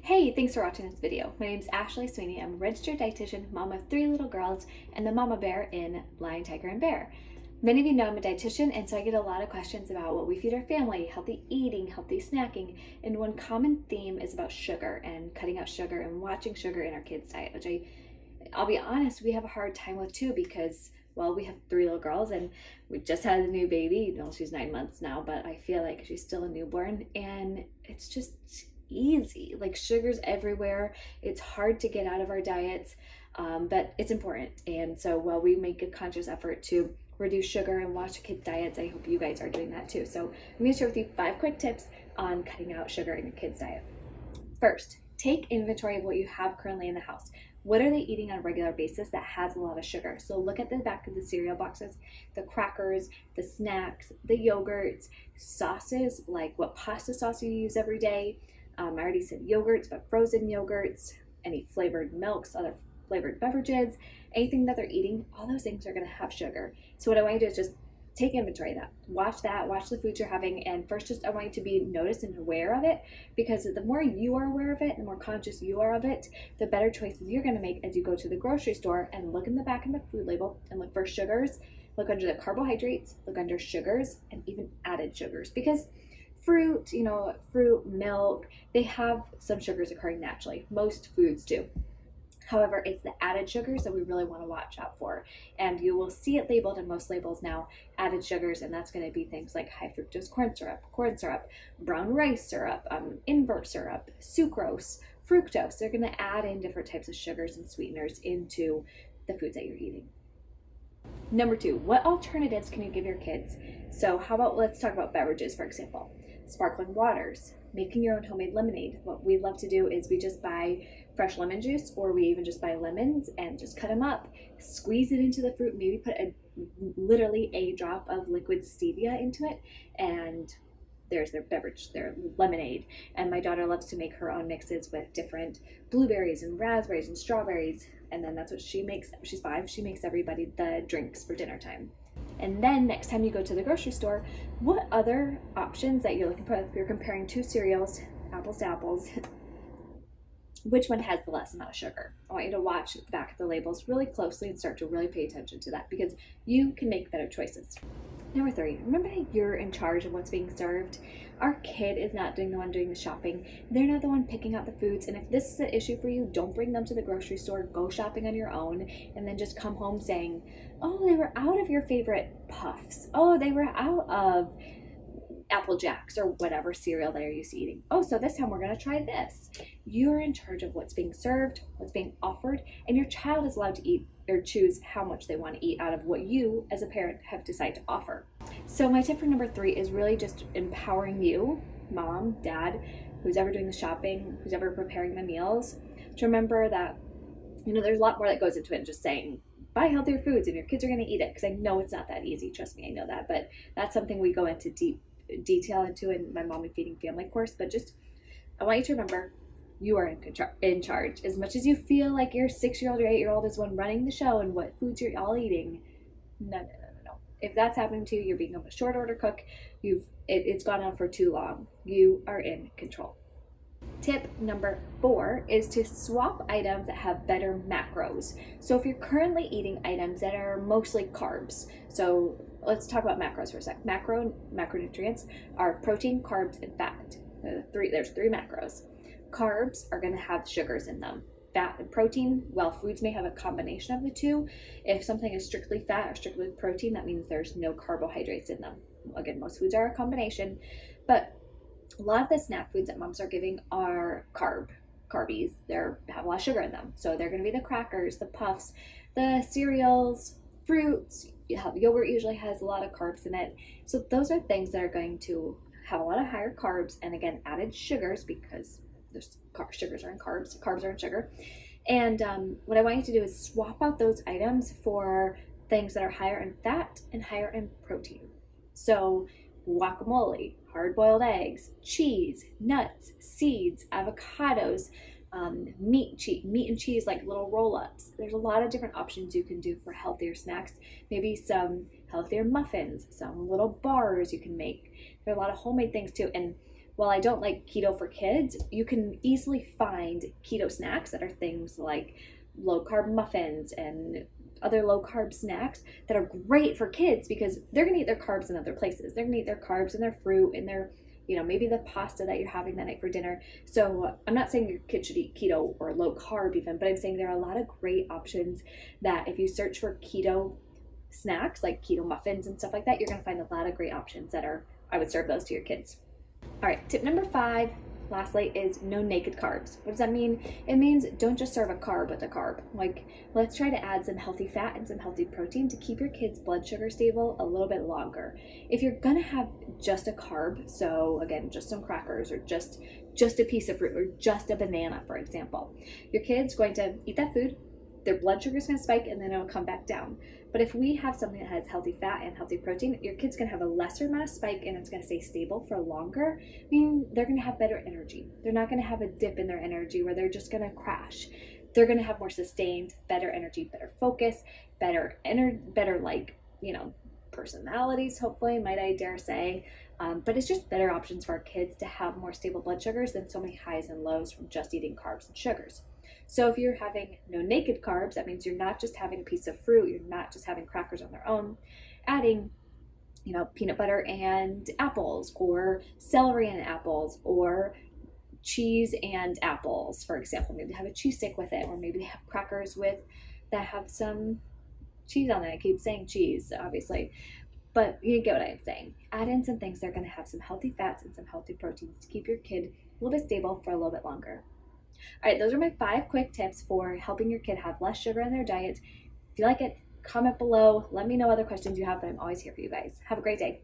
Hey, thanks for watching this video. My name is Ashley Sweeney. I'm a registered dietitian, mom of 3 little girls, and the mama bear in Lion, Tiger, and Bear. Many of you know I'm a dietitian, and so I get a lot of questions about what we feed our family, healthy eating, healthy snacking, and one common theme is about sugar and cutting out sugar and watching sugar in our kids' diet, which I'll be honest, we have a hard time with too because well, we have 3 little girls and we just had a new baby. Well, she's 9 months now, but I feel like she's still a newborn and it's just easy. Like sugar's everywhere. It's hard to get out of our diets, but it's important. And so while we make a conscious effort to reduce sugar and watch kids' diets, I hope you guys are doing that too. So I'm going to share with you 5 quick tips on cutting out sugar in your kids' diet. First, take inventory of what you have currently in the house. What are they eating on a regular basis that has a lot of sugar? So look at the back of the cereal boxes, the crackers, the snacks, the yogurts, sauces, like what pasta sauce you use every day. I already said yogurts, but frozen yogurts, any flavored milks, other flavored beverages, anything that they're eating, all those things are going to have sugar. So what I want you to do is just take inventory of that, watch the foods you're having, and first just I want you to be noticed and aware of it, because the more you are aware of it, the more conscious you are of it, the better choices you're going to make as you go to the grocery store and look in the back of the food label and look for sugars, look under the carbohydrates, look under sugars, and even added sugars, because fruit, milk, they have some sugars occurring naturally. Most foods do. However, it's the added sugars that we really want to watch out for. And you will see it labeled in most labels now, added sugars, and that's going to be things like high fructose corn syrup, brown rice syrup, invert syrup, sucrose, fructose. They're going to add in different types of sugars and sweeteners into the foods that you're eating. Number 2, what alternatives can you give your kids? So how about, let's talk about beverages, for example. Sparkling waters, making your own homemade lemonade. What we love to do is we just buy fresh lemon juice, or we even just buy lemons and just cut them up, squeeze it into the fruit, maybe put literally a drop of liquid stevia into it, and there's their beverage, their lemonade. And my daughter loves to make her own mixes with different blueberries and raspberries and strawberries, and then that's what she makes. She's 5. She makes everybody the drinks for dinner time. And then next time you go to the grocery store, what other options that you're looking for, if you're comparing 2 cereals, apples to apples, which one has the less amount of sugar? I want you to watch the back of the labels really closely and start to really pay attention to that, because you can make better choices. Number 3, remember that you're in charge of what's being served. Our kid is not the one doing the shopping. They're not the one picking out the foods. And if this is an issue for you, don't bring them to the grocery store. Go shopping on your own and then just come home saying, oh, they were out of your favorite puffs. Oh, they were out of Apple Jacks or whatever cereal they're used to eating. Oh, so this time we're going to try this. You're in charge of what's being served, what's being offered, and your child is allowed to eat or choose how much they want to eat out of what you as a parent have decided to offer. So my tip for number 3 is really just empowering you, mom, dad, who's ever doing the shopping, who's ever preparing the meals, to remember that there's a lot more that goes into it than just saying buy healthier foods and your kids are going to eat it, because I know it's not that easy. Trust me, I know that, but that's something we go into deep detail into in my Mom and Feeding Family course. But just I want you to remember, you are in charge. As much as you feel like your 6-year-old or 8-year-old is one running the show and what foods you're all eating, no. If that's happening to you, you're being a short order cook. It's gone on for too long. You are in control. Tip number 4 is to swap items that have better macros. So if you're currently eating items that are mostly carbs, so let's talk about macros for a sec. Macronutrients are protein, carbs, and fat. There's 3 macros. Carbs are going to have sugars in them. Fat and protein, well, foods may have a combination of the two. If something is strictly fat or strictly protein, that means there's no carbohydrates in them. Again, most foods are a combination, but a lot of the snack foods that moms are giving are carbies. They have a lot of sugar in them. So they're going to be the crackers, the puffs, the cereals, fruits. Yogurt usually has a lot of carbs in it. So those are things that are going to have a lot of higher carbs, and again, added sugars, because there's sugars are in carbs are in sugar. And what I want you to do is swap out those items for things that are higher in fat and higher in protein. So guacamole, hard-boiled eggs, cheese, nuts, seeds, avocados, meat and cheese, like little roll-ups. There's a lot of different options you can do for healthier snacks. Maybe some healthier muffins, some little bars you can make. There are a lot of homemade things too. And while I don't like keto for kids, you can easily find keto snacks that are things like low carb muffins and other low carb snacks that are great for kids because they're going to eat their carbs in other places. They're going to eat their carbs and their fruit and their, maybe the pasta that you're having that night for dinner. So I'm not saying your kid should eat keto or low carb even, but I'm saying there are a lot of great options that if you search for keto snacks like keto muffins and stuff like that, you're going to find a lot of great options that are, I would serve those to your kids. All right, tip number 5, lastly, is no naked carbs. What does that mean? It means don't just serve a carb with a carb. Like, let's try to add some healthy fat and some healthy protein to keep your kids' blood sugar stable a little bit longer. If you're gonna have just a carb, so again, just some crackers or just a piece of fruit or just a banana, for example, your kid's going to eat that food, their blood sugar is going to spike and then it'll come back down. But if we have something that has healthy fat and healthy protein, your kid's going to have a lesser amount of spike and it's going to stay stable for longer, meaning they're going to have better energy. They're not going to have a dip in their energy where they're just going to crash. They're going to have more sustained, better energy, better focus, better personalities, hopefully, might I dare say. But it's just better options for our kids to have more stable blood sugars than so many highs and lows from just eating carbs and sugars. So if you're having no naked carbs, that means you're not just having a piece of fruit, you're not just having crackers on their own, adding, peanut butter and apples or celery and apples or cheese and apples, for example. Maybe they have a cheese stick with it, or maybe they have crackers that have some cheese on it. I keep saying cheese, obviously, but you get what I'm saying. Add in some things that are going to have some healthy fats and some healthy proteins to keep your kid a little bit stable for a little bit longer. All right, those are my 5 quick tips for helping your kid have less sugar in their diet. If you like it, comment below. Let me know other questions you have, but I'm always here for you guys. Have a great day.